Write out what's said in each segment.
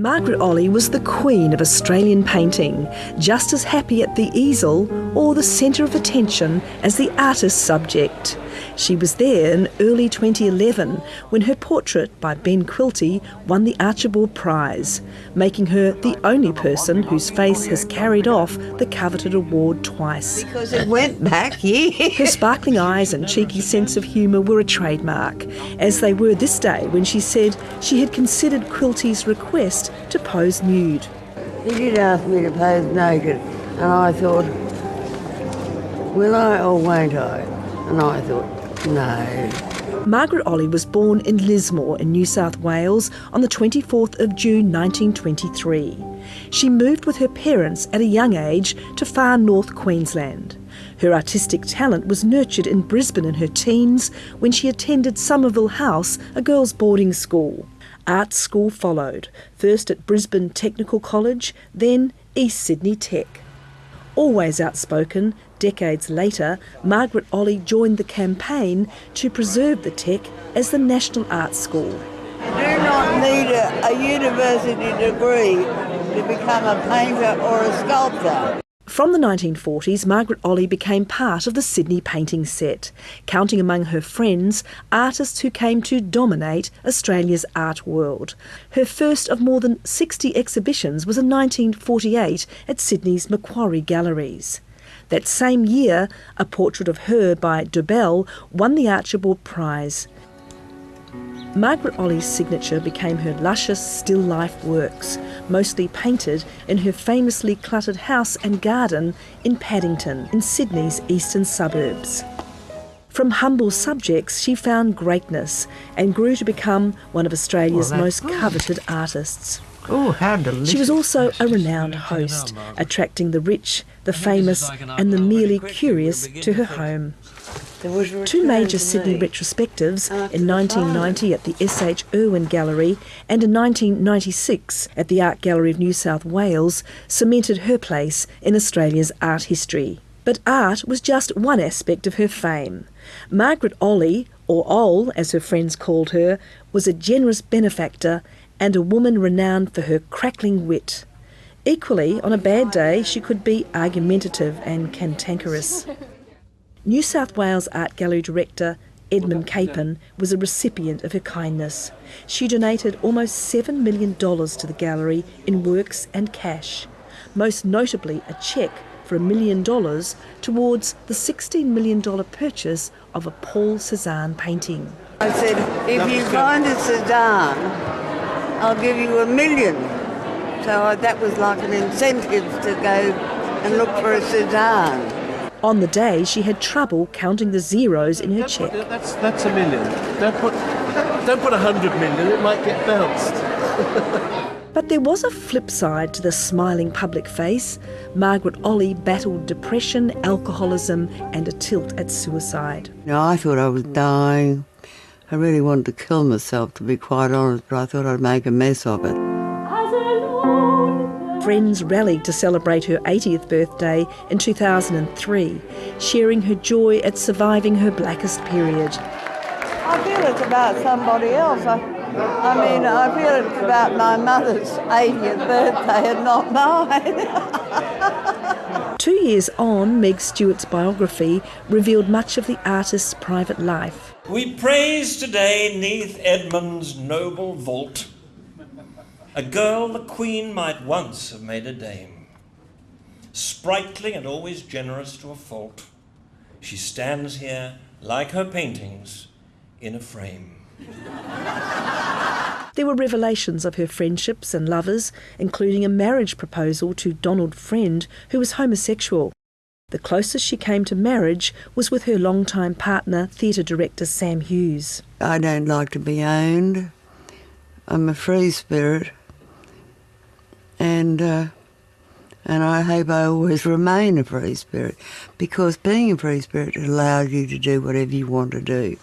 Margaret Olley was the queen of Australian painting, just as happy at the easel or the centre of attention as the artist's subject. She was there in early 2011 when her portrait by Ben Quilty won the Archibald Prize, making her the only person whose face has carried off the coveted award twice. Because it went back years. Her sparkling eyes and cheeky sense of humour were a trademark, as they were this day when she said she had considered Quilty's request to pose nude. He did ask me to pose naked, and I thought, will I or won't I? And I thought, no. Margaret Olley was born in Lismore in New South Wales on the 24th of June 1923. She moved with her parents at a young age to far north Queensland. Her artistic talent was nurtured in Brisbane in her teens when she attended Somerville House, a girls' boarding school. Art school followed, first at Brisbane Technical College, then East Sydney Tech. Always outspoken, decades later, Margaret Olley joined the campaign to preserve the Tech as the National Art School. You do not need a university degree to become a painter or a sculptor. From the 1940s, Margaret Olley became part of the Sydney painting set, counting among her friends artists who came to dominate Australia's art world. Her first of more than 60 exhibitions was in 1948 at Sydney's Macquarie Galleries. That same year, a portrait of her by Dobell won the Archibald Prize. Margaret Olley's signature became her luscious still life works, mostly painted in her famously cluttered house and garden in Paddington, in Sydney's eastern suburbs. From humble subjects, she found greatness and grew to become one of Australia's most coveted artists. Oh, how delicious. She was also a renowned host, attracting the rich, the famous and the merely curious to her home. Two major Sydney retrospectives, in 1990 at the S.H. Irwin Gallery and in 1996 at the Art Gallery of New South Wales, cemented her place in Australia's art history. But art was just one aspect of her fame. Margaret Olley, or Oll as her friends called her, was a generous benefactor and a woman renowned for her crackling wit. Equally, on a bad day, she could be argumentative and cantankerous. New South Wales Art Gallery director Edmund Capon was a recipient of her kindness. She donated almost $7 million to the gallery in works and cash, most notably a cheque for $1 million towards the $16 million purchase of a Paul Cézanne painting. I said, if you find a Cézanne, I'll give you $1 million. So that was like an incentive to go and look for a Cézanne. On the day, she had trouble counting the zeros in her cheque. That's $1 million. Don't put 100 million, it might get bounced. But there was a flip side to the smiling public face. Margaret Olley battled depression, alcoholism and a tilt at suicide. I thought I was dying. I really wanted to kill myself, to be quite honest, but I thought I'd make a mess of it. Friends rallied to celebrate her 80th birthday in 2003, sharing her joy at surviving her blackest period. I feel it's about somebody else. I feel it's about my mother's 80th birthday and not mine. 2 years on, Meg Stewart's biography revealed much of the artist's private life. We praise today 'neath Edmund's noble vault a girl the Queen might once have made a dame. Sprightly and always generous to a fault, she stands here, like her paintings, in a frame. There were revelations of her friendships and lovers, including a marriage proposal to Donald Friend, who was homosexual. The closest she came to marriage was with her longtime partner, theatre director Sam Hughes. I don't like to be owned. I'm a free spirit. And I hope I always remain a free spirit, because being a free spirit allows you to do whatever you want to do.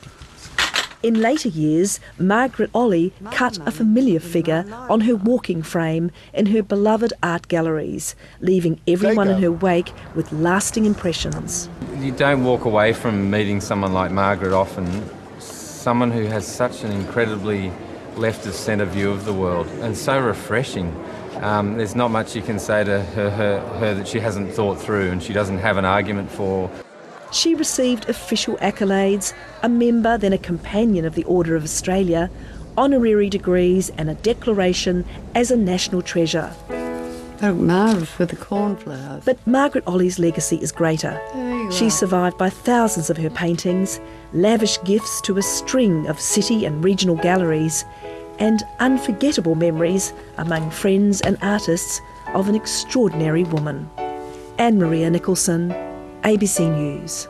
In later years, Margaret Olley cut a familiar figure on her walking frame in her beloved art galleries, leaving everyone in her wake with lasting impressions. You don't walk away from meeting someone like Margaret often, someone who has such an incredibly left of centre view of the world, and so refreshing. There's not much you can say to her that she hasn't thought through and she doesn't have an argument for. She received official accolades, a member then a companion of the Order of Australia, honorary degrees and a declaration as a national treasure. They look marvellous with the cornflowers. But Margaret Olley's legacy is greater. She's survived by thousands of her paintings, lavish gifts to a string of city and regional galleries, and unforgettable memories among friends and artists of an extraordinary woman. Anne Maria Nicholson, ABC News.